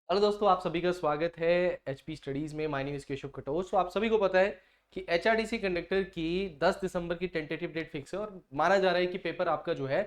Hello दोस्तों, आप सभी का स्वागत है एचपी स्टडीज़ में। My name is Keshav Katoch. तो आप सभी को पता है कि एचआरडीसी कंडक्टर की 10 दिसंबर की टेंटेटिव डेट फिक्स है और माना जा रहा है कि पेपर आपका जो है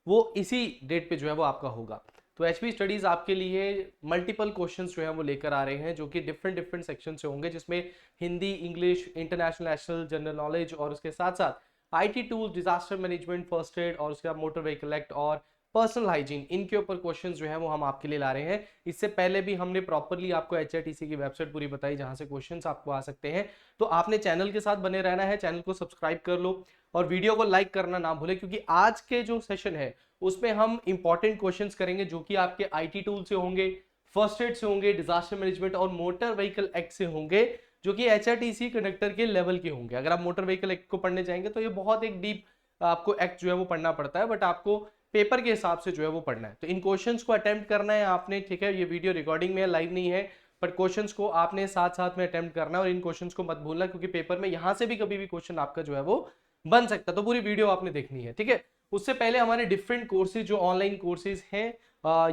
वो इसी डेट पे जो है वो आपका होगा। तो एचपी स्टडीज़ आपके लिए मल्टीपल क्वेश्चंस जो है वो लेकर आ रहे हैं, जो कि डिफरेंट डिफरेंट सेक्शन से होंगे, जिसमें Hindi, English, international, national, general knowledge और उसके साथ साथ IT tools, disaster management, first aid और उसके बाद मोटर व्हीकल एक्ट और पर्सनल हाइजीन, इनके ऊपर क्वेश्चंस जो है वो हम आपके लिए ला रहे हैं। इससे पहले भी हमने प्रॉपरली आपको एचआरटीसी की वेबसाइट पूरी बताई जहां से क्वेश्चंस आपको आ सकते हैं। तो आपने चैनल के साथ बने रहना है, चैनल को सब्सक्राइब कर लो और वीडियो को लाइक करना ना भूले, क्योंकि आज के जो सेशन है उसमें हम इंपॉर्टेंट क्वेश्चंस करेंगे जो कि आपके आईटी टूल से होंगे, फर्स्ट एड से होंगे, डिजास्टर मैनेजमेंट और मोटर व्हीकल एक्ट से होंगे, जो कि एचआरटीसी कंडक्टर के लेवल के होंगे। अगर आप मोटर व्हीकल एक्ट को पढ़ने जाएंगे तो ये बहुत एक डीप आपको एक्ट जो है वो पढ़ना पड़ता है, बट आपको पेपर के हिसाब से जो है वो पढ़ना है। तो इन क्वेश्चंस को अटेम्प्ट करना है आपने, ठीक है। ये वीडियो रिकॉर्डिंग में लाइव नहीं है, बट क्वेश्चंस को आपने साथ साथ में अटेम्प्ट करना है और इन क्वेश्चंस को मत भूलना, क्योंकि पेपर में यहां से भी कभी भी क्वेश्चन आपका जो है वो बन सकता है। तो पूरी वीडियो आपने देखनी है, ठीक है। उससे पहले हमारे डिफरेंट कोर्सेज जो ऑनलाइन कोर्सेज हैं,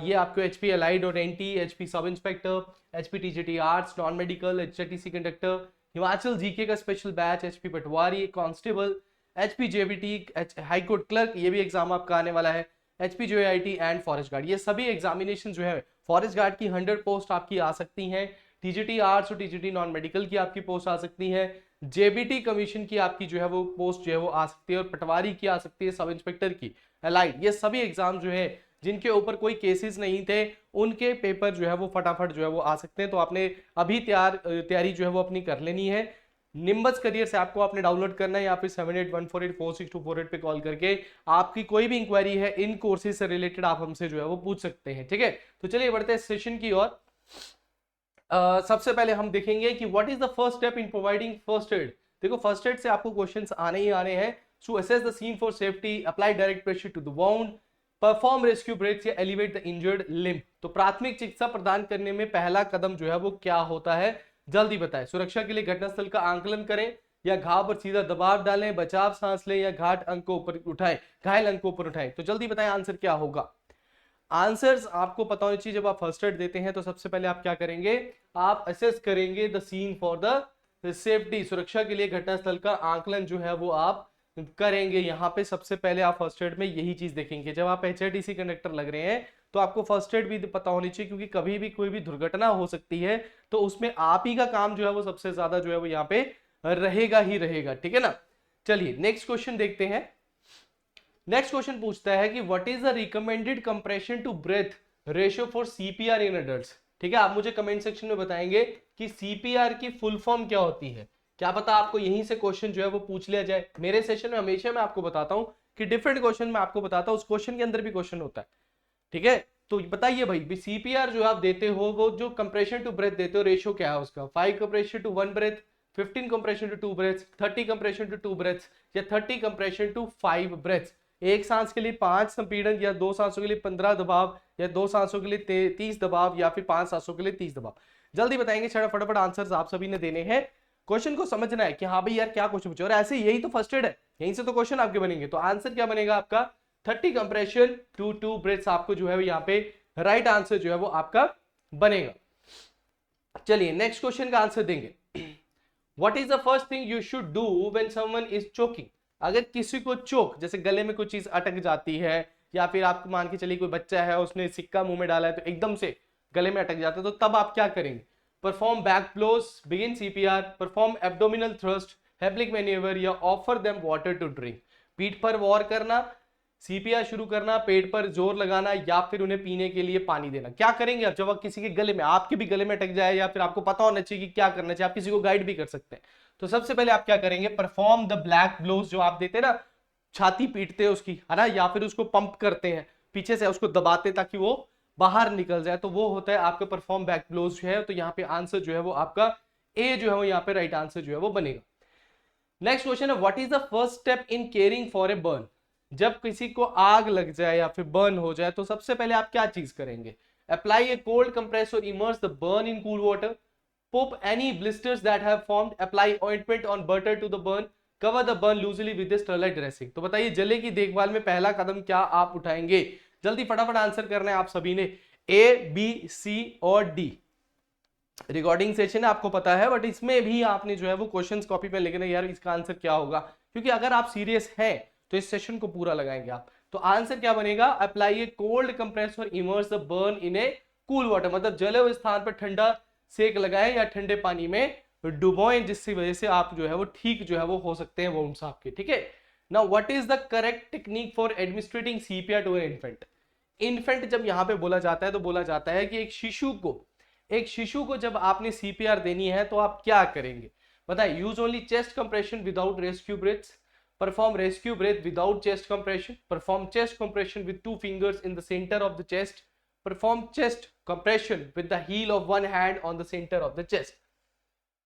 ये आपको एचपी एलाइड और NT, HP sub inspector, HP TGT arts, non medical, HTC conductor, Himachal GK का special batch, HP patwari, constable, HP JBT, high court clerk, ये भी एग्जाम आपका आने वाला है, एचपी जो I T and forest guard, ये सभी एग्जामिनेशन जो है फॉरेस्ट गार्ड की 100 पोस्ट आपकी आ सकती हैं। टीजीटी आर्ट्स और टीजीटी नॉन मेडिकल की आपकी पोस्ट आ सकती है। जेबीटी कमीशन की आपकी जो है वो पोस्ट जो है वो आ सकती है, और पटवारी की आ सकती है, सब इंस्पेक्टर की, एलाइड। ये सभी एग्जाम जो है जिनके ऊपर कोई केसेस नहीं थे, उनके पेपर जो है वो फटाफट जो है वो आ सकते हैं। तो आपने अभी तैयारी जो है वो अपनी कर लेनी है। निम्बस करियर से आपको आपने डाउनलोड करना है, या फिर 7814846248 पे कॉल करके आपकी कोई भी इंक्वायरी है इन कोर्सेज से रिलेटेड आप हमसे जो है वो पूछ सकते हैं, ठीक है। तो चलिए बढ़ते हैं सेशन की ओर। सबसे पहले हम देखेंगे कि what is the first step in providing first aid. देखो, फर्स्ट एड से आपको क्वेश्चंस आने ही आने हैं। To assess the scene for safety, apply direct pressure to the wound, perform rescue breaks या एलिवेट द इंजर्ड लिम्ब। तो प्राथमिक चिकित्सा प्रदान करने में पहला कदम जो है वो क्या होता है, जल्दी बताएं। सुरक्षा के लिए घटनास्थल का आंकलन करें, या घाव पर सीधा दबाव डालें, बचाव सांस लें, या घाट अंग को ऊपर उठाएं, घायल अंग को ऊपर उठाएं। तो जल्दी बताएं आंसर क्या होगा। आंसर्स आपको पता होनी चाहिए। जब आप फर्स्ट एड देते हैं तो सबसे पहले आप क्या करेंगे, आप असेस करेंगे the scene for the safety, सुरक्षा के लिए घटनास्थल का आंकलन जो है वो आप करेंगे। यहाँ पे सबसे पहले आप फर्स्ट एड में यही चीज देखेंगे। जब आप एचआरटीसी कंडक्टर लग रहे हैं तो आपको फर्स्ट एड भी पता होनी चाहिए, क्योंकि कभी भी कोई भी दुर्घटना हो सकती है, तो उसमें आप ही का काम जो है वो सबसे ज्यादा जो है वो यहाँ पे रहेगा ही रहेगा, ठीक है ना। चलिए नेक्स्ट क्वेश्चन देखते हैं। नेक्स्ट क्वेश्चन पूछता है कि what is the recommended compression to breath ratio for CPR in adults. ठीक है, आप मुझे कमेंट सेक्शन में बताएंगे कि सीपीआर की फुल फॉर्म क्या होती है। क्या पता आपको यहीं से क्वेश्चन जो है वो पूछ लिया जाए। मेरे सेशन में हमेशा मैं आपको बताता हूं कि डिफरेंट क्वेश्चन मैं आपको बताता हूं, उस क्वेश्चन के अंदर भी क्वेश्चन होता है, ठीक है। तो बताइए भाई, सीपीआर जो आप देते हो, वो जो कंप्रेशन टू ब्रेथ देते हो, रेशियो क्या है उसका। 5 compression to 1 breath, 15 compression to 2 breaths, 30 compression to 2 breaths, या 30 कंप्रेशन टू 5 ब्रेथ्स। एक सांस के लिए 5 संपीड़न, या 2 सांसों के लिए 15 दबाव, या 2 सांसों के लिए 30 दबाव, या फिर 5 सांसों के लिए 30 दबाव। जल्दी बताएंगे, फटाफट आंसर्स आप सभी ने देने हैं। क्वेश्चन को समझना है कि हाँ भाई यार क्या क्वेश्चन पूछे, और ऐसे यही तो फर्स्ट एड है, यहीं से तो क्वेश्चन आपके बनेंगे। तो आंसर क्या बनेगा आपका, 30 कंप्रेशन टू 2 ब्रेथ्स आपको जो है यहाँ पे राइट आंसर जो है वो आपका बनेगा। चलिए नेक्स्ट क्वेश्चन का आंसर देंगे। What is the first thing you should do when someone is choking. अगर किसी को चोक, जैसे गले में कोई चीज अटक जाती है, या फिर आप मान के चलिए कोई बच्चा है उसने सिक्का मुंह में डाला है तो एकदम से गले में अटक जाता है, तो तब आप क्या करेंगे। Perform back blows, begin CPR, perform abdominal thrust, हेब्लिक मैन्यूवर, या offer them water to drink. पीठ पर वॉर करना, सीपीआर शुरू करना, पेट पर जोर लगाना, या फिर उन्हें पीने के लिए पानी देना। क्या करेंगे आप जब आप किसी के गले में, आपके भी गले में अटक जाए, या फिर आपको पता होना चाहिए कि क्या करना चाहिए, आप किसी को गाइड भी कर सकते हैं। तो सबसे पहले आप क्या करेंगे, परफॉर्म द ब्लैक ब्लोज, जो आप देते हैं ना, छाती पीटते हैं उसकी, है ना, या फिर उसको पंप करते हैं पीछे से, उसको दबाते ताकि वो बाहर निकल जाए, तो वो होता है आपका परफॉर्म बैक ब्लोज जो है। तो यहाँ पे आंसर जो है वो आपका ए जो है वो यहाँ पे राइट आंसर जो है वो बनेगा। नेक्स्ट क्वेश्चन है, what is the first step in caring for a burn. जब किसी को आग लग जाए या फिर बर्न हो जाए तो सबसे पहले आप क्या चीज करेंगे। अप्लाई ए कोल्ड कंप्रेस और immerse the burn in cool water, pop any blisters that have formed, apply ointment on butter to the burn, cover the burn loosely with a sterling dressing। तो बताइए जले की देखभाल में पहला कदम क्या आप उठाएंगे। जल्दी फटाफट आंसर करना है आप सभी ने। ए, बी, सी और डी रिकॉर्डिंग सेशन है, आपको पता है, बट इसमें भी आपने जो है वो क्वेश्चंस कॉपी पे लिखना है यार इसका आंसर क्या होगा, क्योंकि अगर आप सीरियस हैं तो इस सेशन को पूरा लगाएंगे आप। तो आंसर क्या बनेगा, apply A cold compressor immerse the burn in A cool water, मतलब जले हुए स्थान पर ठंडा सेक लगाएं या ठंडे पानी में डुबोएं, जिसकी वजह से आप जो है वो ठीक जो है वो हो सकते हैं वुंड्स आपके, ठीक है। Now what is the correct technique for administering CPR to an infant. Infant जब यहां पे बोला जाता है तो बोला जाता है कि एक शिशु को जब आपने सीपीआर देनी है तो आप क्या करेंगे, बताइए। Use only chest compression without rescue breaths, perform rescue breath without chest compression, perform chest compression with 2 fingers in the center of the chest, perform chest compression with the heel of one hand on the center of the chest।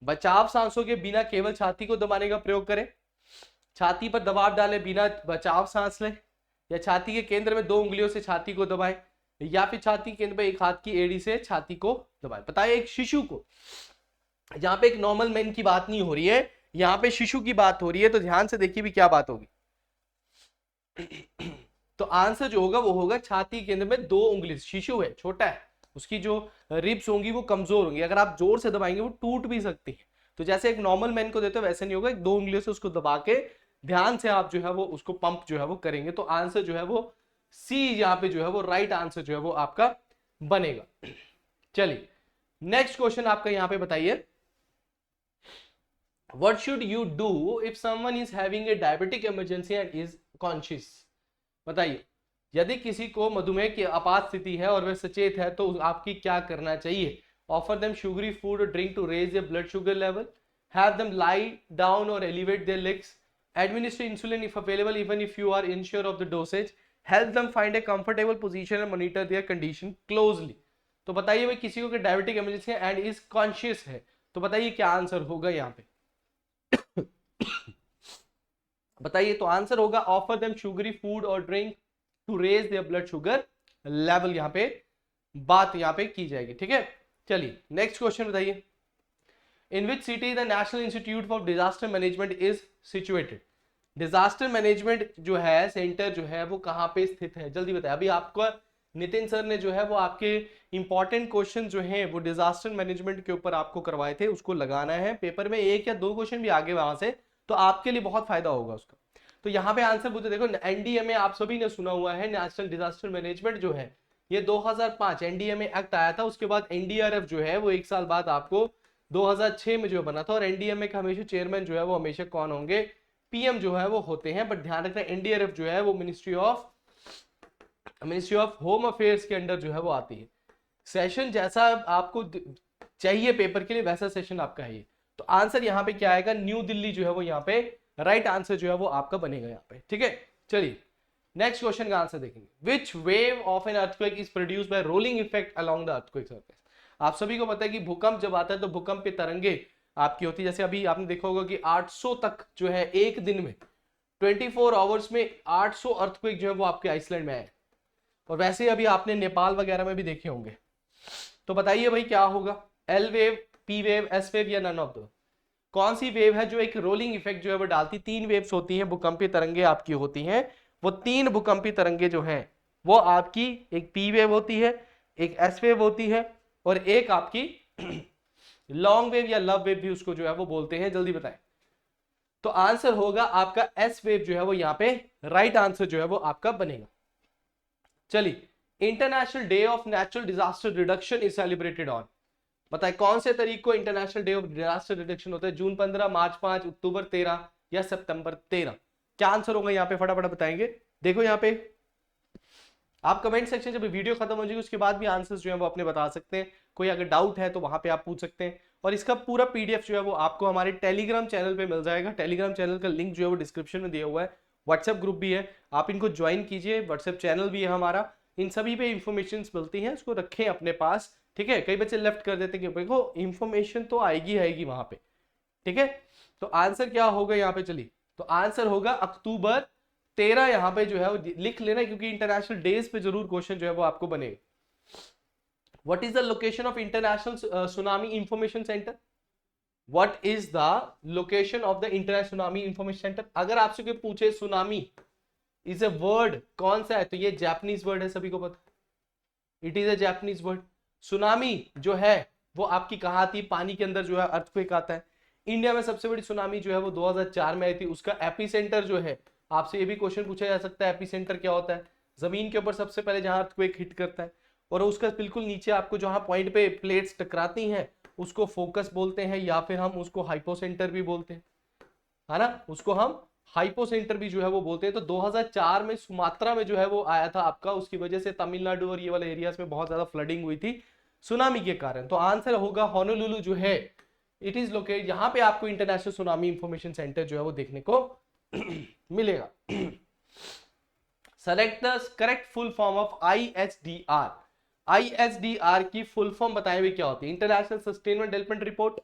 बचाव सांसों के बिना केवल छाती को दबाने का प्रयोग करें, छाती पर दबाव डालें बिना बचाव सांस लें, या छाती के केंद्र में 2 उंगलियों से छाती को दबाएं, या फिर छाती के केंद्र में एक हाथ की एड़ी से छाती को दबाएं। बताइए एक शिशु को, यहाँ पे एक नॉर्मल मैन की बात नहीं हो रही है, यहाँ पे शिशु की बात हो रही है, तो ध्यान से देखिए भी क्या बात होगी। तो आंसर जो होगा वो होगा छाती के केंद्र में 2 उंगली, शिशु है, छोटा है, उसकी जो रिब्स होंगी वो कमजोर होंगी, अगर आप जोर से दबाएंगे वो टूट भी सकती है। तो जैसे एक नॉर्मल मैन को देते हो वैसे नहीं होगा, 2 उंगलियों से उसको दबा के ध्यान से आप जो है वो उसको पंप जो है वो करेंगे। तो आंसर जो है वो सी यहाँ पे जो है वो राइट आंसर जो है वो आपका बनेगा। चलिए नेक्स्ट क्वेश्चन आपका यहाँ पे बताइए, what should you do if someone is having a diabetic emergency and is conscious. बताइए यदि किसी को मधुमेह की आपात स्थिति है और वह सचेत है तो आपकी क्या करना चाहिए। ऑफर देम शुगरी फूड और drink to raise their blood sugar level, have them lie down और elevate their legs, administer insulin if available even if you are unsure of the dosage, help them find a comfortable position and monitor their condition closely। तो बताइए भाई किसी को diabetic emergency है and is conscious है, तो बताइए क्या आंसर होगा यहाँ पे। बताइए तो आंसर होगा ऑफर देम शुगरी फूड और drink to raise their blood sugar level, यहाँ पे बात यहाँ पे की जाएगी, ठीक है। चलिए नेक्स्ट क्वेश्चन बताइए, in which city the National Institute for Disaster Management is situated. Disaster management जो है सेंटर जो है वो कहाँ पे स्थित है, जल्दी बताइए। अभी आपको नितिन सर ने जो है वो आपके इंपॉर्टेंट क्वेश्चन जो हैं वो डिजास्टर मैनेजमेंट के ऊपर आपको करवाए थे, उसको लगाना है पेपर में, 1 या 2 क्वेश्चन भी आगे वहां से, तो आपके लिए बहुत फायदा होगा उसका। तो यहाँ पे आंसर पूछे, देखो एनडीएमए आप सभी ने सुना हुआ है, नेशनल डिजास्टर मैनेजमेंट जो है ये 2005 एनडीएमए एक्ट आया था, उसके बाद एनडीआरएफ जो है वो 1 साल बाद आपको 2006 में जो बना था, और एनडीएमए का हमेशा चेयरमैन जो है वो हमेशा कौन होंगे, पीएम जो है वो होते हैं। बट ध्यान रखना एनडीआरएफ जो है वो मिनिस्ट्री ऑफ होम अफेयर्स के अंडर जो है वो आती है। सेशन जैसा आपको चाहिए पेपर के लिए वैसा सेशन आपका है ये। तो आंसर यहाँ पे क्या आएगा, न्यू दिल्ली जो है वो यहाँ पे राइट आंसर जो है वो आपका बनेगा यहाँ पे, ठीक है। चलिए नेक्स्ट क्वेश्चन का आंसर देखेंगे, which wave of an earthquake is produced by rolling effect along the earthquake surface. आप सभी को पता है कि भूकंप जब आता है तो भूकंप पे तरंगे आपकी होती है, जैसे अभी आपने देखा होगा कि 800 तक जो है एक दिन में 24 आवर्स में 800 अर्थक्वेक जो है वो आपके आइसलैंड में आए, और वैसे अभी आपने नेपाल वगैरह में भी देखे होंगे। तो बताइए भाई क्या होगा, L wave, P wave, S wave या नन ऑफ द। कौन सी वेव है जो एक रोलिंग इफेक्ट जो है वो डालती, 3 वेव्स होती हैं, भूकंपीय तरंगे आपकी होती हैं, वो 3 भूकंपीय तरंगे जो हैं वो आपकी एक पी वेव होती है, एक एस वेव होती है, और एक आपकी लॉन्ग वेव या लव वेव भी उसको जो है वो बोलते हैं, जल्दी बताएं। तो आंसर होगा आपका एस वेव जो है वो यहाँ पे राइट आंसर जो है वो आपका बनेगा। चलिए international day of natural disaster reduction is celebrated on. बताए कौन से तारीख को international day of disaster reduction होता है, जून 15, मार्च 5, अक्टूबर 13 या सितंबर 13। क्या आंसर होगा यहाँ पे फटाफट बताएंगे। देखो यहाँ पे आप कमेंट सेक्शन जब वीडियो खत्म हो जाएगी उसके बाद भी आंसर्स जो है वो अपने बता सकते हैं, कोई अगर डाउट है तो वहां पे आप पूछ सकते हैं। और इसका पूरा पीडीएफ जो है वो आपको हमारे टेलीग्राम चैनल पे मिल जाएगा, टेलीग्राम चैनल का लिंक जो है वो डिस्क्रिप्शन में दिया हुआ है, व्हाट्सएप ग्रुप भी है, आप इनको ज्वाइन कीजिए, व्हाट्सएप चैनल भी है हमारा, इन सभी पे इंफॉर्मेशन मिलती है, उसको रखें अपने पास, ठीक है। कई बच्चे लेफ्ट कर देते हैं कि देखो इंफॉर्मेशन तो आएगी वहां पे, ठीक है। तो आंसर क्या होगा यहाँ पे, चलिए तो आंसर होगा अक्टूबर 13 यहाँ पे जो है वो लिख लेना, क्योंकि इंटरनेशनल डेज पे जरूर क्वेश्चन जो है वो आपको बनेगा। What is the location of international tsunami information centre, what is the location of the international tsunami information centre. अगर आपसे कोई पूछे सुनामी इज ए वर्ड कौन सा है, तो ये जापानीज वर्ड है, सभी को पता है। It is a Japanese word. Tsunami जो है वो आपकी कहाँ आती है, पानी के अंदर जो है अर्थक्वेक आता है। इंडिया में सबसे बड़ी सुनामी जो है वो 2004 में आई थी। उसका एपिसेंटर जो है, आपसे ये भी क्वेश्चन पूछा जा सकता है एपिसेंटर क्या होता है, जमीन के ऊपर सबसे पहले जहां अर्थक्वेक हिट करता है, और उसका बिल्कुल नीचे आपको जहां पॉइंट पे प्लेट्स टकराती हैं उसको फोकस बोलते हैं, या फिर हम उसको हाइपोसेंटर भी बोलते हैं, है ना, उसको हम हाइपोसेंटर भी जो है वो बोलते हैं। तो 2004 में सुमात्रा में जो है वो आया था आपका, उसकी वजह से तमिलनाडु और ये वाले एरियाज में बहुत ज्यादा फ्लडिंग हुई थी सुनामी के कारण। तो आंसर होगा होनोलुलु जो है, इट इज लोकेटेड, यहाँ पे आपको इंटरनेशनल सुनामी इंफॉर्मेशन सेंटर जो है वो देखने को मिलेगा। Select the correct full form of ISDR। ISDR की फुल फॉर्म बताए हुए क्या होती है? International sustainable development report,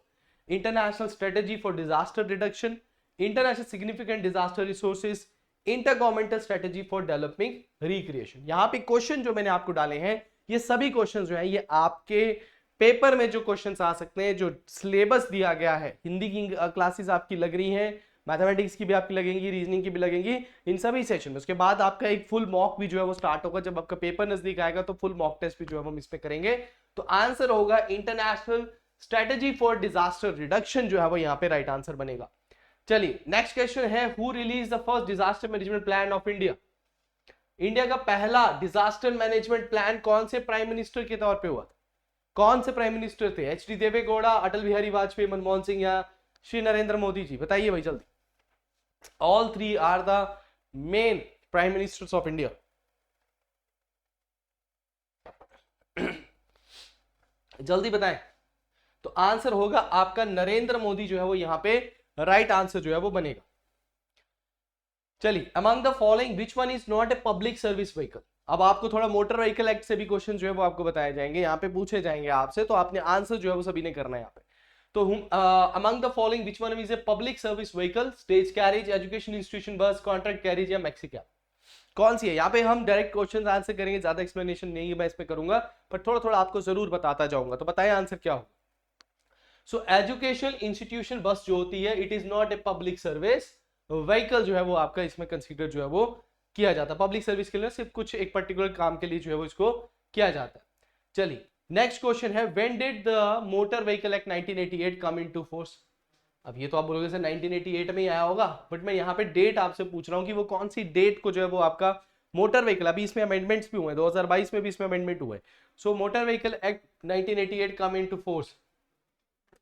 international strategy for disaster reduction, international significant disaster resources, inter governmental strategy for developing recreation. यहाँ पे क्वेश्चन जो मैंने आपको डाले हैं, ये सभी क्वेश्चन जो है ये आपके पेपर में जो क्वेश्चंस आ सकते हैं, जो सिलेबस दिया गया है, हिंदी की क्लासेस आपकी लग रही हैं, मैथमेटिक्स की भी आपकी लगेंगी, रीजनिंग की भी लगेंगी, इन सभी सेशन में। उसके बाद आपका एक फुल मॉक भी जो है वो स्टार्ट होगा, जब आपका पेपर नजदीक आएगा तो फुल मॉक टेस्ट भी जो है हम इसमें करेंगे। तो आंसर होगा international strategy for disaster reduction जो है वो यहाँ पे राइट आंसर बनेगा। चलिए नेक्स्ट क्वेश्चन है, who release the first disaster management plan of India. India का पहला डिजास्टर मैनेजमेंट प्लान कौन से प्राइम मिनिस्टर के तौर पे हुआ था? कौन से प्राइम मिनिस्टर थे? HD देवेगौड़ा, अटल बिहारी वाजपेयी, मनमोहन सिंह या श्री नरेंद्र मोदी जी? बताइए भाई जल्दी। All three are the main prime ministers of India. जल्दी बताएं। तो आंसर होगा आपका नरेंद्र मोदी जो है वो यहां पे राइट आंसर जो है वो बनेगा। चलिए, among the following which one is not a public service vehicle. अब आपको थोड़ा मोटर व्हीकल एक्ट से भी क्वेश्चन जो है वो आपको बताए जाएंगे, यहाँ पे पूछे जाएंगे आपसे, तो आपने आंसर जो है वो सभी ने करना है यहाँ पे। तो among the following which one is a public service vehicle, stage carriage, education institution बस, कॉन्ट्रैक्ट कैरेज या मैक्सी कैब? कौन सी है? यहाँ पे हम डायरेक्ट क्वेश्चन आंसर करेंगे, ज्यादा एक्सप्लेनेशन नहीं है मैं इसमें करूंगा, पर थोड़ा थोड़ा आपको जरूर बताता जाऊंगा। तो बताएं आंसर क्या हो। सो एजुकेशन इंस्टीट्यूशन बस जो होती है, it is not a public service vehicle जो है वो आपका इसमें कंसीडर जो है वो किया जाता है। पब्लिक सर्विस के लिए सिर्फ कुछ एक पर्टिकुलर काम के लिए जो है वो इसको किया जाता है। चलिए नेक्स्ट क्वेश्चन है, when did the motor vehicle act 1988 come into force. अब ये तो आप बोलोगे सर 1988 में ही आया होगा, बट मैं यहाँ पे डेट आपसे पूछ रहा हूँ कि वो कौन सी डेट को जो है वो आपका मोटर व्हीकल, अभी इसमें अमेंडमेंट्स भी हुए हैं, 2022 में भी इसमें अमेंडमेंट हुए। सो motor vehicle act 1988 come into force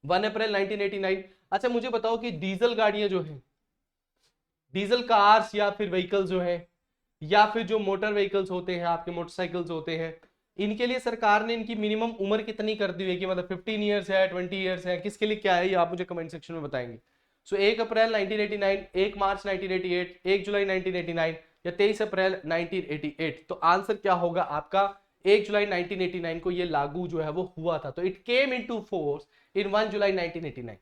1 अप्रैल 1989। अच्छा मुझे बताओ कि डीजल गाड़ियां जो है, डीजल कार्स या फिर व्हीकल्स जो है, या फिर जो मोटर व्हीकल्स होते हैं आपके, मोटरसाइकिल्स होते हैं, इनके लिए सरकार ने इनकी मिनिमम उम्र कितनी कर दी है, कि मतलब 15 ईयर्स है, 20 ईयर्स है, किसके लिए क्या है, ये आप मुझे कमेंट सेक्शन में बताएंगे। सो 1 अप्रैल 1989, 1 मार्च 1988, 1 जुलाई 1989 या 23 अप्रैल 1988? तो आंसर क्या होगा आपका, 1 जुलाई 1989 को ये लागू जो है वो हुआ था। तो it came into force in 1 July 1989।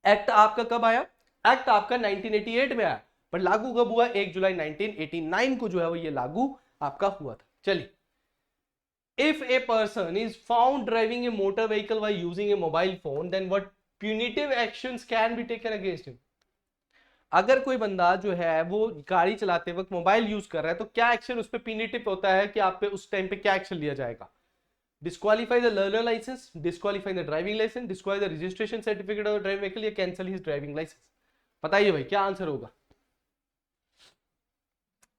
Act आपका कब आया? एक्ट आपका 1988 में आया, पर लागू कब हुआ? 1 जुलाई 1989 को जो है वो ये लागू आपका हुआ था। चलिए, if a person is found driving a motor vehicle while using a mobile phone, then what punitive actions can be taken against him. अगर कोई बंदा जो है वो गाड़ी चलाते वक्त मोबाइल यूज कर रहा है, तो क्या एक्शन उस पर प्यूनिटिव होता है, कि आप पे उस टाइम पे क्या एक्शन लिया जाएगा? Disqualify the learner license, disqualify the driving license, disqualify the registration certificate of driving vehicle, या कैंसिल हिज ड्राइविंग लाइसेंस? बताइए भाई क्या आंसर होगा।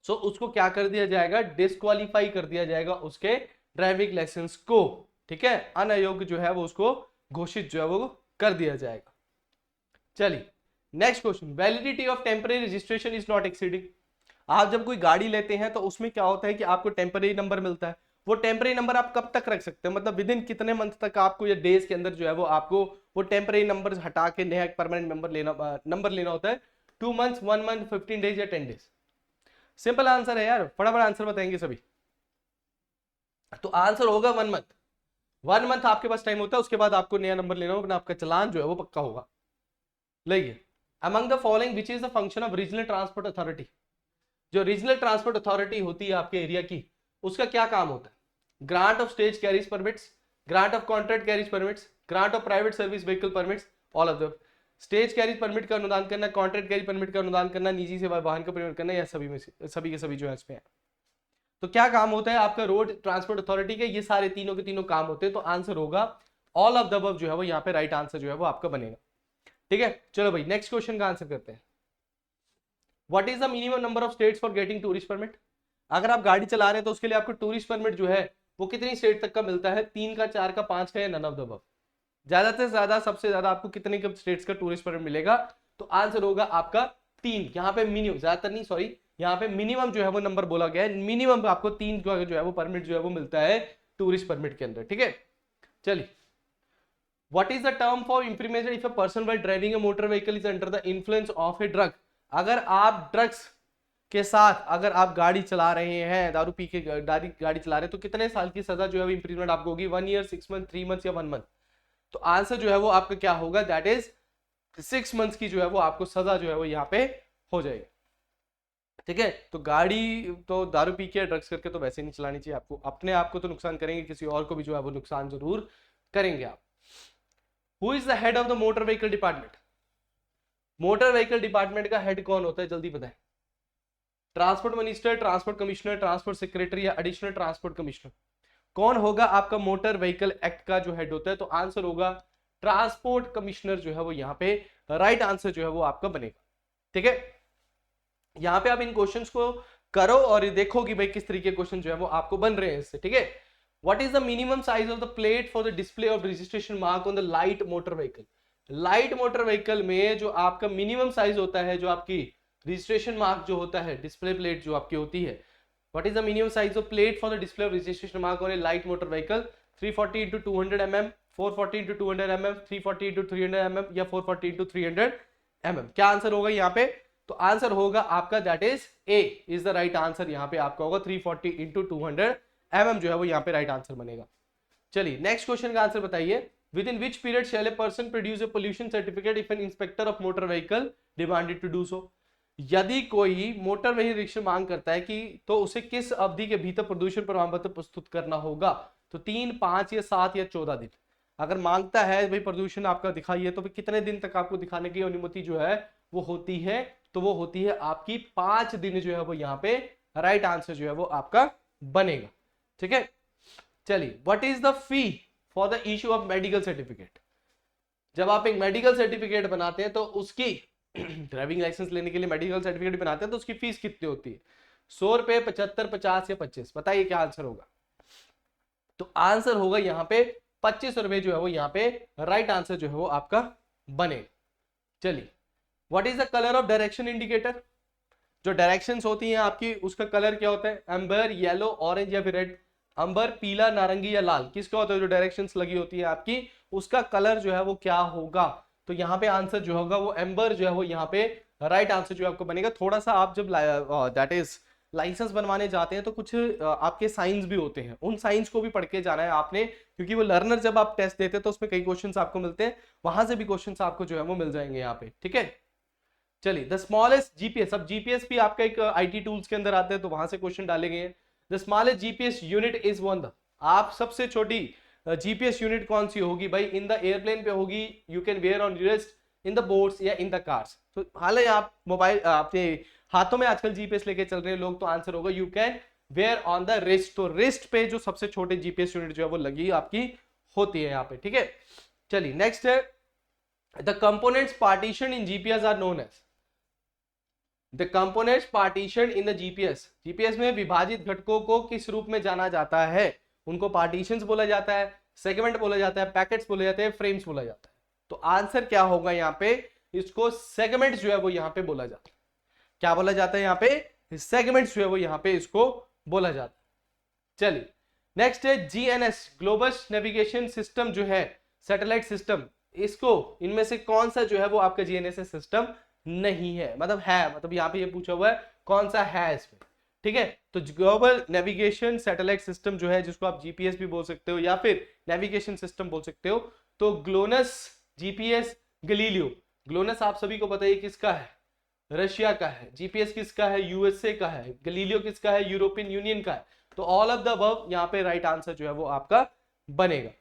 सो उसको क्या कर दिया जाएगा? डिस्क्वालीफाई कर दिया जाएगा उसके ड्राइविंग लाइसेंस को, ठीक है, अनयोग्य जो है वो उसको घोषित जो है वो कर दिया जाएगा। चलिए next question, validity of temporary registration is not exceeding. आप जब कोई गाड़ी लेते हैं तो उसमें क्या होता है कि आपको टेम्परेरी नंबर मिलता है, वो टेम्परेरी नंबर आप कब तक रख सकते हैं, मतलब विद इन कितने मंथ तक आपको या डेज के अंदर जो है वो आपको वो टेम्परेरी नंबर हटा के नया परमानेंट नंबर लेना होता है? 2 मंथ्स, 1 मंथ, 15 डेज या 10 डेज? सिंपल आंसर है यार, फटाफट आंसर बताएंगे सभी। तो आंसर होगा 1 मंथ। 1 मंथ आपके पास टाइम होता है, उसके बाद आपको नया नंबर लेना होगा, आपका चलान जो है वो पक्का होगा। लेकिन among the following which is the function of regional transport authority. जो रीजनल ट्रांसपोर्ट अथॉरिटी होती है आपके एरिया की, उसका क्या काम होता है? Grant of stage carriage permits, grant of contract carriage permits, grant of private service vehicle permits, all of the. Stage carriage permit का अनुदान करना, कॉन्ट्रैक्ट कैरिज परमिट का अनुदान करना, निजी सेवा वाहन का प्रयोग करना, या सभी में से सभी के सभी जो है इसमें है। तो क्या काम होता है आपका रोड ट्रांसपोर्ट अथॉरिटी के, ये सारे तीनों के तीनों काम होते हैं। तो आंसर होगा ऑल ऑफ द अबव जो है वो यहाँ पे राइट आंसर जो है वो आपका बनेगा। ठीक है, चलो भाई नेक्स्ट क्वेश्चन का आंसर करते हैं। What is the minimum number of states for getting tourist permit? अगर आप गाड़ी चला रहे हैं तो उसके लिए आपको टूरिस्ट परमिट जो है वो कितनी स्टेट तक का मिलता है? 3 का, 4 का, 5 का, या नन ऑफ द अबव? ज्यादा से ज्यादा, सबसे ज्यादा आपको कितने स्टेट्स का टूरिस्ट परमिट मिलेगा? तो आंसर होगा आपका 3। यहाँ पे मिनिमम, ज्यादातर नहीं सॉरी, यहाँ पे मिनिमम जो है वो नंबर बोला गया है। मिनिमम आपको 3 जो है वो परमिट जो है वो मिलता है टूरिस्ट परमिट के अंदर। ठीक है, चलिए। What is the term for imprisonment if a person while driving a motor vehicle is under the influence of a drug? अगर आप ड्रग्स के साथ अगर आप गाड़ी चला रहे हैं, दारू पी के गाड़ी चला रहे हैं, तो कितने साल की सजा जो है वो इंप्रिजमेंट आपको होगी? 1 ईयर, 6 मंथ, 3 मंथ या 1 मंथ? तो आंसर जो है वो आपका क्या होगा? दैट इज 6 मंथ्स की जो है वो आपको सजा जो है वो यहाँ पे हो जाएगी। ठीक है, तो गाड़ी तो दारू पी के ड्रग्स करके तो वैसे नहीं चलानी चाहिए आपको। अपने आप को तो नुकसान करेंगे, किसी और को भी जो है वो नुकसान जरूर करेंगे आप। Who is the head of the motor vehicle department? Motor vehicle department का हेड कौन होता है? जल्दी बताएं। Transport minister, transport commissioner, transport secretary या एडिशनल ट्रांसपोर्ट कमिश्नर? कौन होगा आपका मोटर व्हीकल एक्ट का जो हेड होता है? तो आंसर होगा ट्रांसपोर्ट कमिश्नर जो है वो यहाँ पे राइट आंसर जो है वो आपका बनेगा। ठीक है, यहाँ पे आप इन क्वेश्चंस को करो और देखो कि भाई किस तरीके के क्वेश्चन जो है वो आपको बन रहे हैं इससे। ठीक है, What is the minimum size of the plate for the display of registration mark on the light motor vehicle? Light motor vehicle में जो आपका मिनिमम साइज होता है, जो आपकी रजिस्ट्रेशन मार्क जो होता है, डिस्प्ले प्लेट जो आपकी होती है, what is the minimum size of plate for the display of registration mark on A light motor vehicle? 340 into 200 mm, 440 into 200 mm, 340 into 300 mm या 440 into 300 mm? क्या आंसर होगा यहाँ पे? तो आंसर होगा आपका that is a is the right answer. यहाँ पे आपका होगा 340 into 200 mm जो है वो यहाँ पे राइट आंसर बनेगा। चलिए नेक्स्ट क्वेश्चन का आंसर बताइए। Within which period shall a person produce a pollution certificate if an inspector of motor vehicle demanded to do so? यदि कोई मोटर व्हीकल मांग करता है कि तो उसे किस अवधि के भीतर प्रदूषण प्रमाण पत्र प्रस्तुत करना होगा? तो 3, 5 या 7 या 14 दिन? अगर मांगता है भाई प्रदूषण आपका दिखाइए, तो कितने दिन तक आपको दिखाने की अनुमति जो है वो होती है? तो वो होती है आपकी 5 दिन जो है वो यहाँ पे राइट आंसर जो है वो आपका बनेगा। ठीक है, चलिए। What is the fee for the issue of medical certificate? जब आप एक मेडिकल सर्टिफिकेट बनाते हैं तो उसकी ड्राइविंग लाइसेंस लेने के लिए मेडिकल सर्टिफिकेट बनाते हैं तो उसकी फीस कितनी होती है? 100 रुपए, 75, 50 या 25? बताइए क्या आंसर होगा? तो आंसर होगा यहाँ पे 25 रुपए जो है वो यहाँ पे राइट आंसर जो है वो आपका बने। चलिए, what is the colour of direction indicator? जो डायरेक्शंस होती हैं आपकी उसका कलर क्या होता है? एम्बर, येलो, ऑरेंज या फिर रेड? अंबर, पीला, नारंगी या लाल? किसका होता है? जो डायरेक्शंस लगी होती है आपकी उसका कलर जो है वो क्या होगा? तो यहाँ पे आंसर जो होगा वो एम्बर जो है वो यहाँ पे राइट आंसर जो आपको बनेगा। थोड़ा सा आप जब दैट इज लाइसेंस बनवाने जाते हैं तो कुछ आपके साइंस भी होते हैं, उन साइंस को भी पढ़ के जाना है आपने, क्योंकि वो लर्नर जब आप टेस्ट देते हैं तो उसमें कई क्वेश्चंस आपको मिलते हैं, वहां से भी क्वेश्चंस आपको जो है वो मिल जाएंगे यहाँ पे। ठीक है, चलिए। द स्मॉलेस्ट जीपीएस, अब जीपीएस भी आपका एक आईटी टूल्स के अंदर आते हैं तो वहां से क्वेश्चन डाले गए हैं। The smallest GPS unit is one the, आप सबसे छोटी जीपीएस यूनिट कौन सी होगी भाई? इन द एयरप्लेन पे होगी, you can wear on wrist, in the boats या इन द कार्स? तो हाल आप मोबाइल अपने हाथों में आजकल जीपीएस लेके चल रहे हैं लोग, तो आंसर होगा you can wear on the wrist. तो रिस्ट पे जो सबसे छोटे जीपीएस यूनिट जो है वो लगी आपकी होती है यहाँ पे। ठीक है, चलिए नेक्स्ट है the components partition in GPS are known as. The components partition in the GPS, GPS में विभाजित घटकों को किस रूप में जाना जाता है? उनको पार्टीशंस बोला जाता है, सेगमेंट बोला जाता है, पैकेट्स बोले जाते हैं, फ्रेम्स बोला जाता है। तो आंसर क्या होगा यहाँ पे? इसको सेगमेंट्स जो है वो यहाँ पे बोला जाता है। क्या बोला जाता है यहाँ पे? सेगमेंट्स जो है वो यहाँ पे इसको बोला जाता है। चलिए नेक्स्ट है जीएनएस, ग्लोबल नेविगेशन सिस्टम जो है, सैटेलाइट सिस्टम, इसको इनमें से कौन सा जो है वो आपका जीएनएस सिस्टम नहीं है? मतलब है, मतलब यहाँ पे ये पूछा हुआ है कौन सा है इसमें। ठीक है, तो ग्लोबल नेविगेशन सैटेलाइट सिस्टम जो है, जिसको आप जीपीएस भी बोल सकते हो या फिर नेविगेशन सिस्टम बोल सकते हो, तो ग्लोनस, जीपीएस, गलीलियो। ग्लोनस आप सभी को पता है किसका है? रशिया का है। जीपीएस किसका है? यूएसए का है। गलीलियो किसका है? यूरोपियन यूनियन का है। तो ऑल ऑफ द अबव यहाँ पे राइट आंसर जो है वो आपका बनेगा।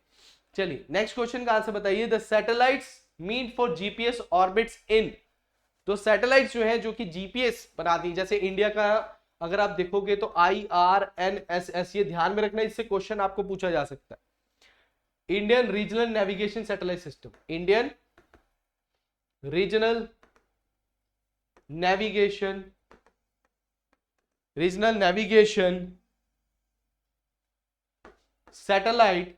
चलिए नेक्स्ट क्वेश्चन का आंसर बताइए। The satellites mean for GPS orbits in, तो सैटेलाइट जो है जो कि जीपीएस बनाती है, जैसे इंडिया का अगर आप देखोगे तो IRNSS, ये ध्यान में रखना, इससे क्वेश्चन आपको पूछा जा सकता है। Indian regional navigation satellite system, Indian regional navigation, regional navigation satellite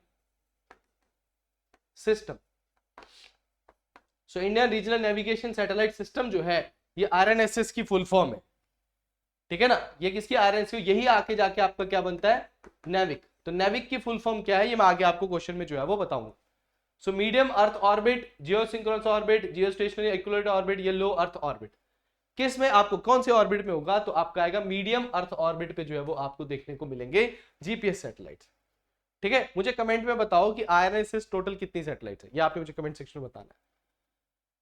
system. So Indian regional navigation satellite system जो है ये RNSS की फुल फॉर्म है, ठीक है ना। ये किसकी, RNSS, यही आके जाके आपका क्या बनता है, नेविक। तो नेविक की फुल फॉर्म क्या है ये मैं आगे आपको क्वेश्चन में जो है वो बताऊंगा। So medium earth orbit, geosynchronous orbit, geostationary equilateral orbit, ये लो अर्थ ऑर्बिट। किस में आपको कौन से ऑर्बिट में होगा, तो आपका आएगा मीडियम अर्थ ऑर्बिट पे जो है वो आपको देखने को मिलेंगे जीपीएस सैटेलाइट, ठीक है। मुझे कमेंट में बताओ कि IRNSS टोटल कितनी सैटेलाइट है, ये आपने मुझे कमेंट सेक्शन में बताना है।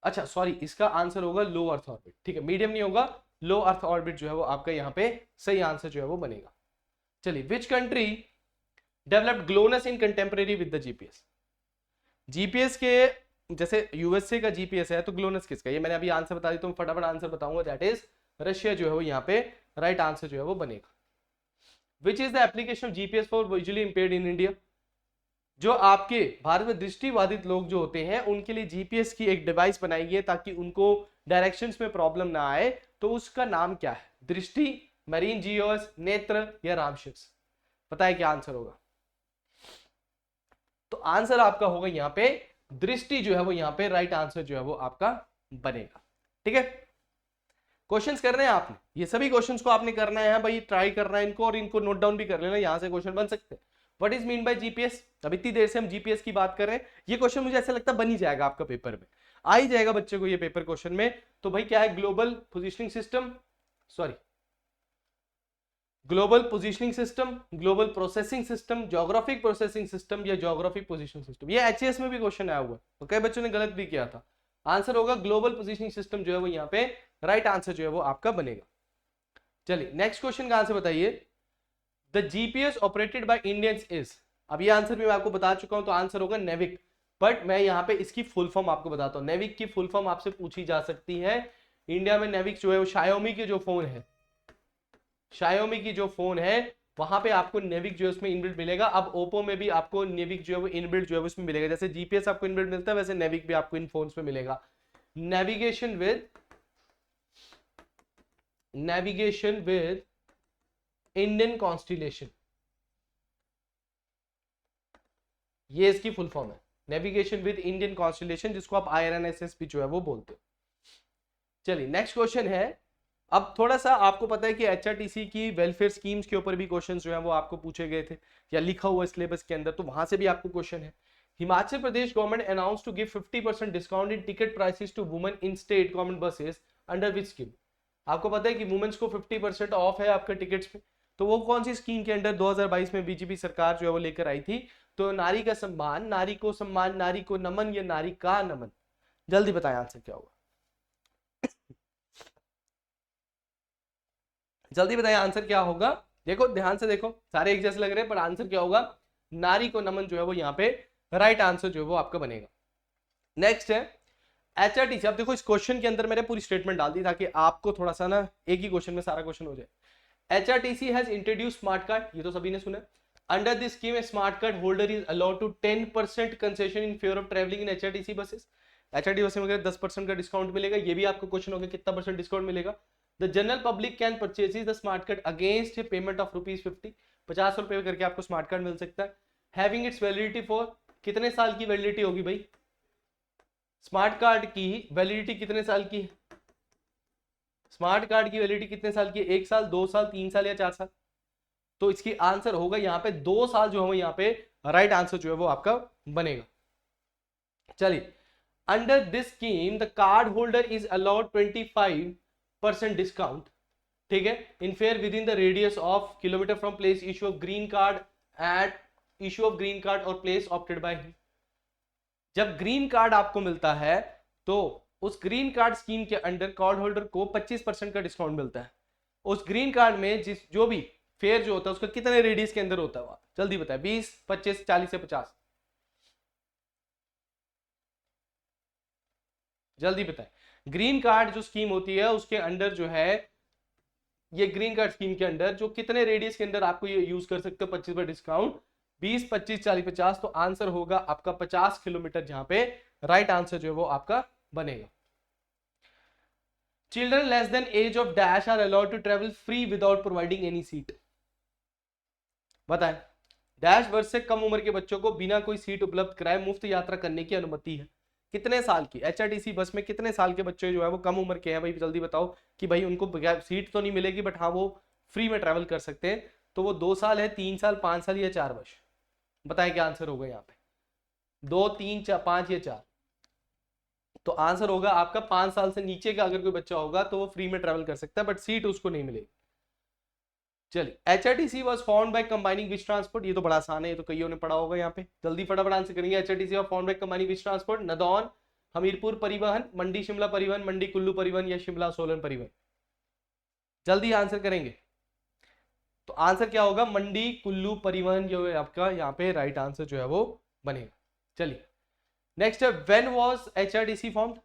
अच्छा सॉरी, इसका आंसर होगा लो अर्थ ऑर्बिट, ठीक है, मीडियम नहीं होगा, लो अर्थ ऑर्बिट जो है वो आपका यहाँ पे सही आंसर जो है वो बनेगा। चलिए, which country developed GLONASS in contemporary with the GPS. GPS के जैसे यूएसए का जीपीएस है, तो ग्लोनस किसका, ये मैंने अभी आंसर बता दी, तो फटाफट आंसर बताऊंगा, दैट इज रशिया जो है वो यहाँ पे राइट आंसर जो है वो बनेगा। Which is the application of GPS for visually impaired in India. जो आपके भारत में दृष्टिबाधित लोग जो होते हैं उनके लिए जीपीएस की एक डिवाइस बनाई है ताकि उनको डायरेक्शंस में प्रॉब्लम ना आए, तो उसका नाम क्या है, दृष्टि, मरीन जियोस, नेत्र या रामशिक्स। पता है क्या आंसर होगा, तो आंसर आपका होगा यहाँ पे दृष्टि जो है वो यहाँ पे राइट आंसर जो है वो आपका बनेगा, ठीक है। क्वेश्चंस कर रहे हैं आपने, ये सभी क्वेश्चंस को आपने करना है भाई, ट्राई करना है इनको, और इनको नोट डाउन भी कर लेना, यहां से क्वेश्चन बन सकते हैं। What is mean by GPS, अब इतनी देर से हम जीपीएस की बात कर रहे हैं, ये क्वेश्चन मुझे ऐसा लगता है बन ही जाएगा आपका पेपर में, आ ही जाएगा बच्चे को ये पेपर क्वेश्चन में। तो भाई क्या है, global positioning system, sorry global positioning system, global processing system, geographic processing system या ज्योग्राफिक पोजिशनिंग सिस्टम। ये एचएएस में भी क्वेश्चन आया हुआ है, तो कई बच्चों ने गलत भी किया था। आंसर होगा ग्लोबल पोजिशनिंग सिस्टम जो है वो यहाँ पे राइट आंसर जो है वो आपका बनेगा। चलिए नेक्स्ट क्वेश्चन का आंसर बताइए। The GPS operated by Indians is, अब ये आंसर भी मैं आपको बता चुका हूं, तो आंसर होगा नेविक, बट मैं यहाँ पे इसकी फुल फॉर्म आपको बताता हूँ। नेविक की फुल फॉर्म आपसे पूछी जा सकती है। इंडिया में नेविक जो है वो शायोमी के जो फोन है, शायोमी की जो फोन है वहां पे आपको नेविक जो है उसमें इनबिल्ट मिलेगा। अब ओप्पो में भी आपको नेविक जो है वो इनबिल्ट जो है उसमें मिलेगा, जैसे जीपीएस आपको इनबिल्ट मिलता है वैसे नेविक भी आपको इन फोन्स में मिलेगा। नेविगेशन विद इंडियन कॉन्स्टिलेशन, ये इसकी फुल फॉर्म है, नेविगेशन विद इंडियन कॉन्स्टिलेशन, जिसको आप IRNSS भी जो है वो बोलते हो। चलिए नेक्स्ट क्वेश्चन है। अब थोड़ा सा आपको पता है कि HRTC की वेलफेयर स्कीम्स के ऊपर भी क्वेश्चंस जो है वो आपको पूछे गए थे या लिखा हुआ सिलेबस के अंदर, तो वहां से भी आपको क्वेश्चन है। Himachal Pradesh government announce to give 50% discount in ticket prices to women in state government buses under which scheme. आपको पता है कि वुमेन्स को 50% ऑफ है आपका टिकट्स में, तो वो कौन सी स्कीम के अंडर 2022 में बीजेपी सरकार जो है वो लेकर आई थी। तो नारी का सम्मान, नारी को सम्मान, नारी को नमन या नारी का नमन। जल्दी बताएं आंसर क्या होगा, जल्दी बताएं आंसर क्या होगा। देखो ध्यान से देखो, सारे एक जैसे लग रहे हैं पर आंसर क्या होगा, नारी को नमन जो है वो यहाँ पे राइट आंसर जो है वो आपका बनेगा। नेक्स्ट है HRTC। अब देखो इस क्वेश्चन के अंदर मैंने पूरी स्टेटमेंट डाल दी ताकि आपको थोड़ा सा ना एक ही क्वेश्चन में सारा क्वेश्चन हो जाए। HRTC has introduce smart card, ये तो सभी ने सुना। Under this scheme a smart card holder is allowed to 10% concession in fare of traveling in HRTC buses. HRTC बसें में 10% का डिस्काउंट मिलेगा, ये भी आपको क्वेश्चन होगा कितना परसेंट डिस्काउंट मिलेगा। The general public can purchase the smart card against A payment of ₹50, 50 रुपए करके आपको स्मार्ट कार्ड मिल सकता है। हैविंग इट्स वैलिडिटी फॉर, कितने साल की वैलिडिटी होगी भाई, स्मार्ट कार्ड की वैलिडिटी कितने साल की है, स्मार्ट कार्ड की वैलिडिटी कितने साल की है, 1 साल, 2 साल, 3 साल या 4 साल। तो इसकी आंसर होगा यहाँ पे 2 साल जो है यहाँ पे राइट आंसर जो है वो आपका बनेगा। चलिए, under this scheme the card holder is allowed 25% discount, ठीक है, in fare within the radius of kilometre from place issue of green card at issue of green card और प्लेस ऑप्टेड बाय हिम। जब green card आपको मिलता है तो उस green card scheme के अंडर कार्ड होल्डर को 25% का डिस्काउंट मिलता है। उस ग्रीन कार्ड में जिस जो भी फेयर जो होता है उसका कितने रेडियस के अंदर होता है, जल्दी बताए, 20, 25, 40 या 50, जल्दी बताए। ग्रीन कार्ड जो स्कीम होती है उसके अंडर जो है ये ग्रीन कार्ड स्कीम के अंडर जो कितने रेडियस के अंदर आपको ये यूज कर सकते हो 25% डिस्काउंट, 20, 25, 40, 50, तो आंसर होगा आपका 50 किलोमीटर, जहां पे राइट आंसर जो है वो आपका बनेगा। Children less than age of dash are allowed to travel free without providing any seat. बताएं, डैश वर्ष से कम उम्र के बच्चों को बिना कोई सीट उपलब्ध कराए मुफ्त यात्रा करने की अनुमति है। कितने साल की एचआरटीसी बस में कितने साल के बच्चे जो है वो कम उम्र के हैं भाई, जल्दी बताओ कि भाई उनको सीट तो नहीं मिलेगी बट हाँ वो फ्री में ट्रैवल कर सकते हैं। तो वो 2 साल है, 3 साल, 5 साल या 4 वर्ष? बताएं क्या आंसर होगा यहाँ पे? 2, 3, 4, 5 या 4? तो आंसर होगा आपका 5 साल से नीचे का अगर कोई बच्चा होगा तो वो फ्री में ट्रैवल कर सकता है बट सीट उसको नहीं मिलेगी। चलिए, HRTC was found by combining which transport, ये तो बड़ा आसान है, ये तो कईयों ने पढ़ा होगा यहाँ पे, जल्दी फटाफट आंसर करेंगे। HRTC was found by combining which transport, Nadaun Hamirpur परिवहन, मंडी शिमला परिवहन, मंडी कुल्लू परिवहन या शिमला सोलन परिवहन? जल्दी आंसर करेंगे। तो आंसर क्या होगा? मंडी कुल्लू परिवहन जो है आपका यहाँ पे राइट आंसर जो है वो बनेगा। चलिए नेक्स्ट है, when was HRTC formed?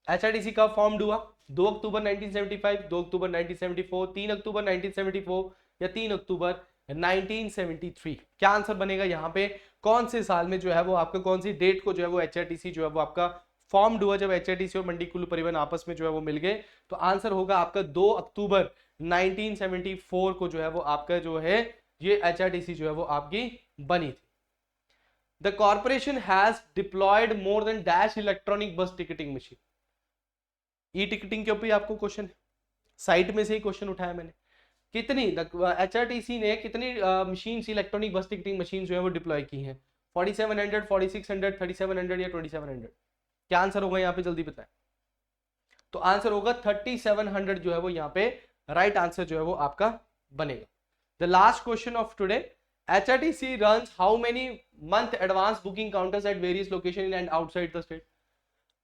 HRTC कब फॉर्म्ड हुआ? 2 अक्टूबर 1975, 2 अक्टूबर 1974, 3 अक्टूबर 1974 या 3 अक्टूबर 1973? क्या आंसर बनेगा यहाँ पे? कौन से साल में जो है वो आपका, कौन सी डेट को जो है वो एचआरटीसी जो है वो आपका फॉर्म्ड हुआ, जब एचआरटीसी और मंडी कुल्लू परिवहन आपस में जो है वो मिल गए? तो आंसर होगा आपका 2 अक्टूबर 1974 को जो है वो आपका जो है ये एचआरटीसी जो है वो आपकी बनी थी। The corporation has deployed more than dash electronic bus ticketing machine. E ticketing के ऊपर आपको क्वेश्चन साइट में से ही क्वेश्चन उठाया मैंने। कितनी एचआरटीसी ने कितनी machine electronic bus ticketing machine जो है वो डिप्लॉय की हैं? 4700, 4600, 3700 या 2700? क्या आंसर होगा यहाँ पे जल्दी बताएं। तो आंसर होगा 3700 जो है वो यहाँ पे राइट आंसर जो है वो आपका बनेगा। The last question of today, HRTC runs how many month advance booking counters at various location in and outside the state?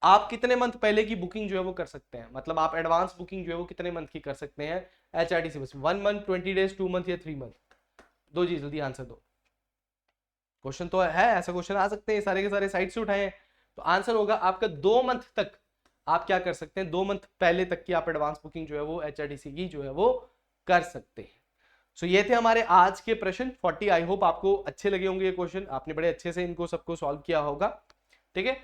आप कितने मंथ पहले की बुकिंग जो है वो कर सकते हैं, मतलब आप एडवांस बुकिंग जो है वो कितने मंथ की कर सकते हैं एचआरटीसी बस? 1 मंथ, 20 डेज, 2 मंथ या 3 मंथ? दो जी जल्दी आंसर दो। क्वेश्चन तो है, ऐसा क्वेश्चन आ सकते हैं, सारे के सारे साइट से उठाए हैं। तो आंसर होगा आपका 2 मंथ तक आप क्या कर सकते हैं, 2 मंथ पहले तक की आप एडवांस बुकिंग जो है वो एचआरटीसी की जो है वो कर सकते हैं। सो ये थे हमारे आज के प्रश्न 40। आई होप आपको अच्छे लगे होंगे ये क्वेश्चन, आपने बड़े अच्छे से इनको सबको सॉल्व किया होगा। ठीक है,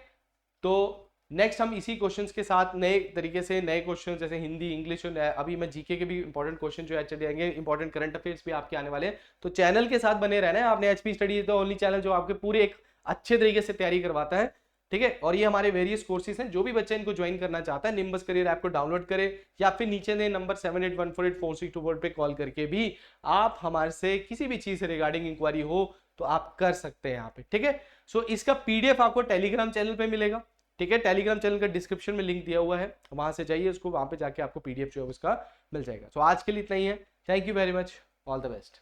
तो नेक्स्ट हम इसी क्वेश्चंस के साथ नए तरीके से नए क्वेश्चन जैसे हिंदी, इंग्लिश और अभी मैं जीके के भी इंपॉर्टेंट क्वेश्चन जो है चले आएंगे, इंपॉर्टेंट करंट अफेयर्स भी आपके आने वाले हैं। तो चैनल के साथ बने रहना है आपने। HP study the only channel जो आपके पूरे एक अच्छे तरीके से तैयारी करवाता है। ठीक है, और ये हमारे वेरियस कोर्सेज हैं, जो भी बच्चा इनको ज्वाइन करना चाहता है निम्बस करियर ऐप को डाउनलोड करे या फिर नीचे दे नंबर 78148462 पे कॉल करके भी आप हमारे से किसी भी चीज से रिगार्डिंग इंक्वायरी हो तो आप कर सकते हैं यहाँ पे। ठीक है, सो इसका पीडीएफ आपको टेलीग्राम चैनल पे मिलेगा। ठीक है, टेलीग्राम चैनल का डिस्क्रिप्शन में लिंक दिया हुआ है, वहां से जाइए, उसको वहां पे जाके आपको पीडीएफ जो है उसका मिल जाएगा। सो आज के लिए इतना ही है। Thank you very much, all the best.